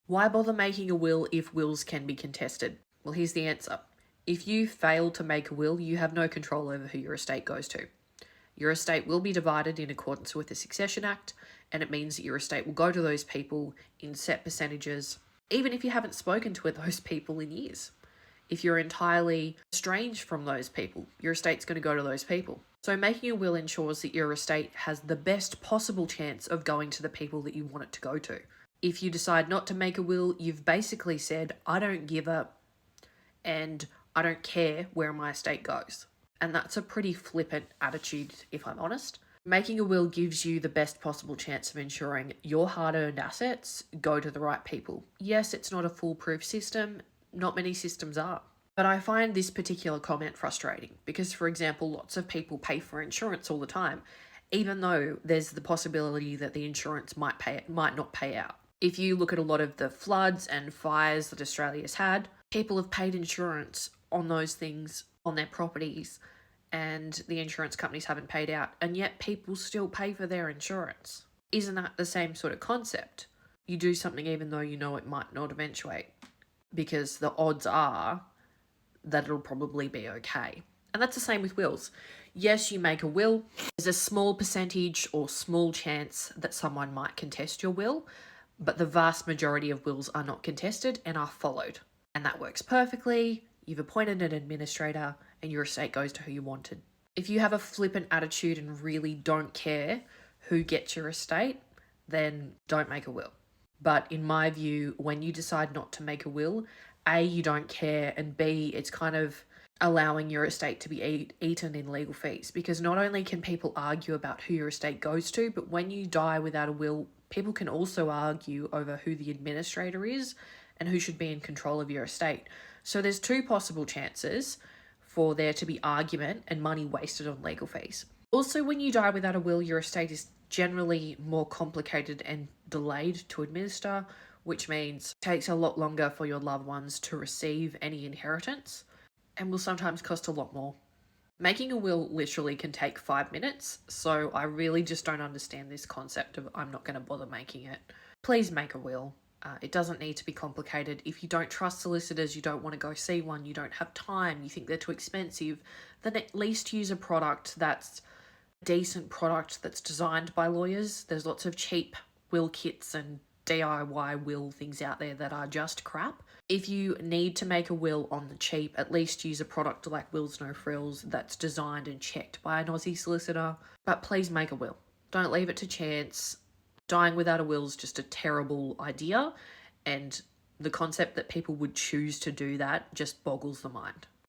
Why bother making a will if wills can be contested? Well, here's the answer. If you fail to make a will, you have no control over who your estate goes to. Your estate will be divided in accordance with the Succession Act, and it means that your estate will go to those people in set percentages, even if you haven't spoken to those people in years. If you're entirely estranged from those people, your estate's going to go to those people. So making a will ensures that your estate has the best possible chance of going to the people that you want it to go to. If you decide not to make a will, you've basically said, I don't give a and I don't care where my estate goes. And that's a pretty flippant attitude, if I'm honest. Making a will gives you the best possible chance of ensuring your hard-earned assets go to the right people. Yes, it's not a foolproof system. Not many systems are. But I find this particular comment frustrating because, for example, lots of people pay for insurance all the time, even though there's the possibility that the insurance might not pay out. If you look at a lot of the floods and fires that Australia's had, people have paid insurance on those things, on their properties, and the insurance companies haven't paid out, and yet people still pay for their insurance. Isn't that the same sort of concept? You do something even though you know it might not eventuate, because the odds are that it'll probably be okay. And that's the same with wills. Yes, you make a will. There's a small percentage or small chance that someone might contest your will, but the vast majority of wills are not contested and are followed. And that works perfectly. You've appointed an administrator and your estate goes to who you wanted. If you have a flippant attitude and really don't care who gets your estate, then don't make a will. But in my view, when you decide not to make a will, A, you don't care, and B, it's kind of allowing your estate to be eaten in legal fees. Because not only can people argue about who your estate goes to, but when you die without a will, people can also argue over who the administrator is and who should be in control of your estate. So there's two possible chances for there to be argument and money wasted on legal fees. Also, when you die without a will, your estate is generally more complicated and delayed to administer, which means it takes a lot longer for your loved ones to receive any inheritance and will sometimes cost a lot more. Making a will literally can take 5 minutes, so I really just don't understand this concept of I'm not going to bother making it. Please make a will. It doesn't need to be complicated. If you don't trust solicitors, you don't want to go see one, you don't have time, you think they're too expensive, then at least use a product that's a decent product that's designed by lawyers. There's lots of cheap will kits and DIY will things out there that are just crap. If you need to make a will on the cheap, at least use a product like Wills No Frills that's designed and checked by an Aussie solicitor. But please make a will. Don't leave it to chance. Dying without a will is just a terrible idea, and the concept that people would choose to do that just boggles the mind.